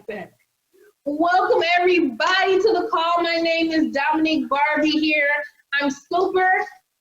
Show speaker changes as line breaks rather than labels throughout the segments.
back. Welcome everybody to the call. My name is Dominique Barbie here. I'm super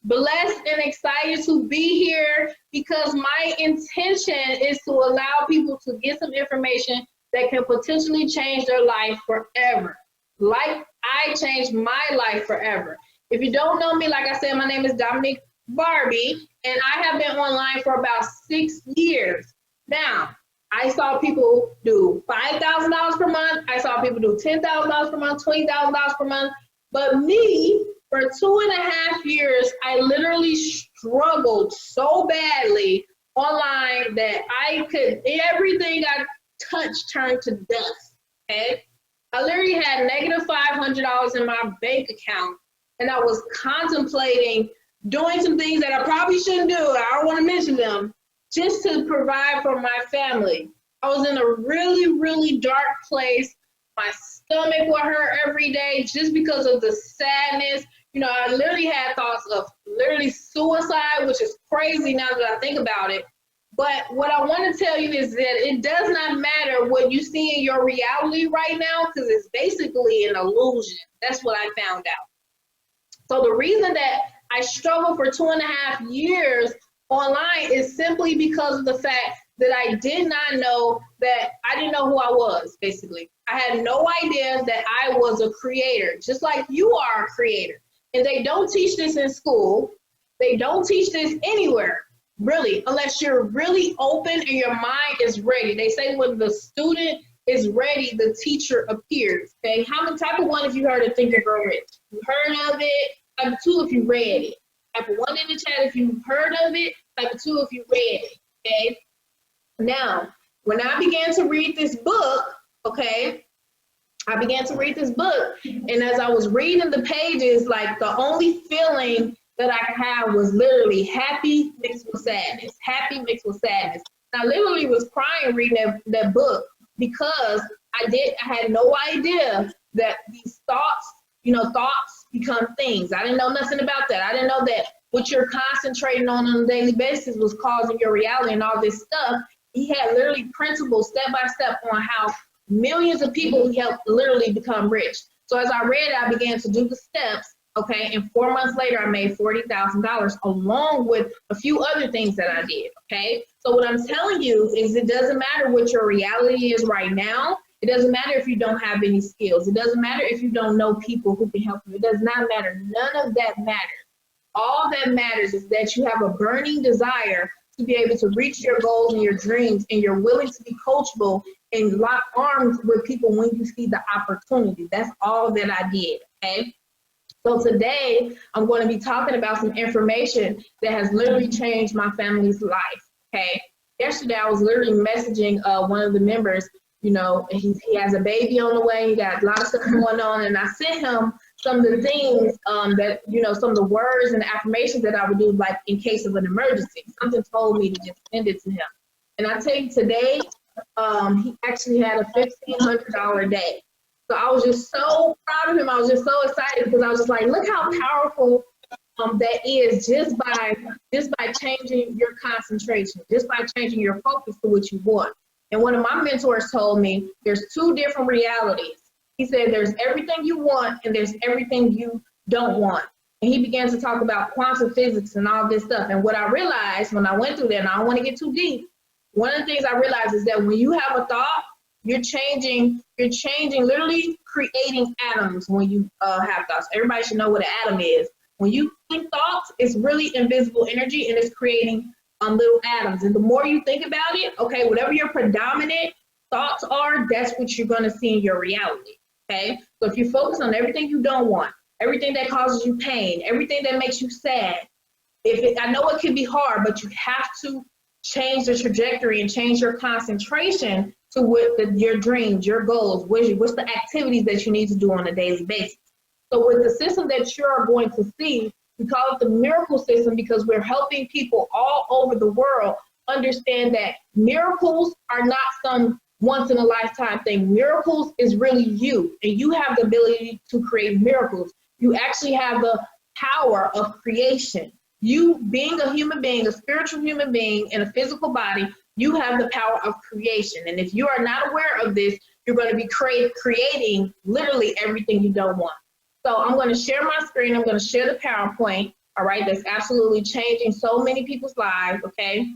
blessed and excited to be here because my intention is to allow people to get some information that can potentially change their life forever. Like I changed my life forever. If you don't know me, like I said, my name is Dominique Barbie, and I have been online for about 6 years. Now, I saw people do $5,000 per month. I saw people do $10,000 per month, $20,000 per month. But me, for 2.5 years, I literally struggled so badly online that everything I touched turned to dust, okay? I literally had negative $500 in my bank account, and I was contemplating doing some things that I probably shouldn't do. I don't want to mention them, just to provide for my family. I was in a really, really dark place. My stomach would hurt every day just because of the sadness. You know, I literally had thoughts of literally suicide, which is crazy now that I think about it. But what I want to tell you is that it does not matter what you see in your reality right now, because it's basically an illusion. That's what I found out. So the reason that I struggled for 2.5 years online is simply because of the fact that I did not know that I didn't know who I was, basically. I had no idea that I was a creator, just like you are a creator. And they don't teach this in school. They don't teach this anywhere, really, unless you're really open and your mind is ready. They say when the student is ready, the teacher appears, okay? How many type of one if you heard of Think and Grow Rich? You heard of it? Type of two if you read it. Type of one in the chat if you've heard of it. Type of two if you read it, okay? Now, when I began to read this book, okay, I began to read this book, and as I was reading the pages, like the only feeling that I had was literally happy mixed with sadness, happy mixed with sadness. And I literally was crying reading that book because I had no idea that these thoughts, thoughts become things. I didn't know nothing about that. I didn't know that what you're concentrating on a daily basis was causing your reality and all this stuff. He had literally principles step by step on how millions of people he helped literally become rich. So as I read it, I began to do the steps, okay, and 4 months later, I made $40,000 along with a few other things that I did, okay? So what I'm telling you is it doesn't matter what your reality is right now. It doesn't matter if you don't have any skills. It doesn't matter if you don't know people who can help you. It does not matter. None of that matters. All that matters is that you have a burning desire to be able to reach your goals and your dreams, and you're willing to be coachable and lock arms with people when you see the opportunity. That's all that I did, okay? So today, I'm going to be talking about some information that has literally changed my family's life, okay? Yesterday, I was literally messaging one of the members, he has a baby on the way, he got a lot of stuff going on, and I sent him some of the things that, some of the words and the affirmations that I would do, like in case of an emergency. Something told me to just send it to him. And I tell you today, he actually had a $1,500 day. So I was just so proud of him. I was just so excited because I was just like, look how powerful that is just by changing your concentration, just by changing your focus to what you want. And one of my mentors told me there's 2 different realities. He said there's everything you want and there's everything you don't want. And he began to talk about quantum physics and all this stuff. And what I realized when I went through that, and I don't want to get too deep, one of the things I realized is that when you have a thought, you're changing, literally creating atoms when you have thoughts. Everybody should know what an atom is. When you think thoughts, it's really invisible energy, and it's creating little atoms. And the more you think about it, okay, whatever your predominant thoughts are, that's what you're going to see in your reality, okay? So if you focus on everything you don't want, everything that causes you pain, everything that makes you sad, I know it can be hard, but you have to change the trajectory and change your concentration to what your dreams, your goals, what's the activities that you need to do on a daily basis. So with the system that you're going to see, we call it the miracle system because we're helping people all over the world understand that miracles are not some once in a lifetime thing. Miracles is really you, and you have the ability to create miracles. You actually have the power of creation. You being a human being, a spiritual human being in a physical body, you have the power of creation. And if you are not aware of this, you're going to be creating literally everything you don't want. So I'm going to share my screen. I'm going to share the PowerPoint. All right, that's absolutely changing so many people's lives. Okay.